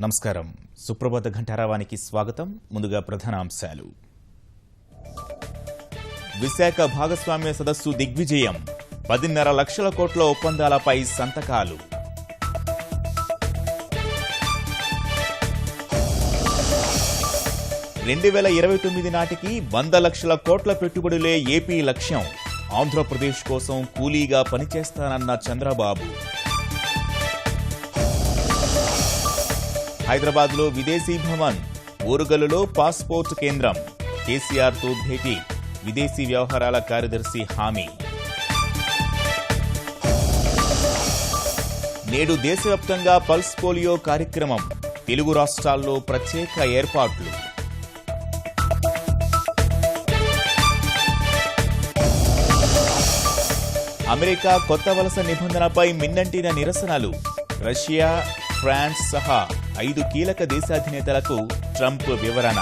నమస్కారం. సుప్రభాత ఘంటారావానికి స్వాగతం. ముందుగా ప్రధానాంశాలు. విశాఖ భాగస్వామ్య సదస్సు దిగ్విజయం. 10.5 లక్షల కోట్ల ఒప్పందాలపై సంతకాలు. రెండు 2029 నాటికి 100 లక్షల కోట్ల పెట్టుబడులే ఏపీ లక్ష్యం. ఆంధ్రప్రదేశ్ కోసం కూలీగా పనిచేస్తానన్న చంద్రబాబు. హైదరాబాద్లో విదేశీ భవన్, ఓరుగల్లులో పాస్పోర్ట్ కేంద్రం. కేసీఆర్తో భేటీ, విదేశీ వ్యవహారాల కార్యదర్శి హామీ. నేడు దేశవ్యాప్తంగా పల్స్ పోలియో కార్యక్రమం. తెలుగు రాష్ట్రాల్లో ప్రత్యేక ఏర్పాట్లు. అమెరికా కొత్త వలస నిబంధనపై మిన్నంటిన నిరసనలు. రష్యా, ఫ్రాన్స్ సహా 5 కీలక దేశాధినేతలకు ట్రంప్ వివరణ.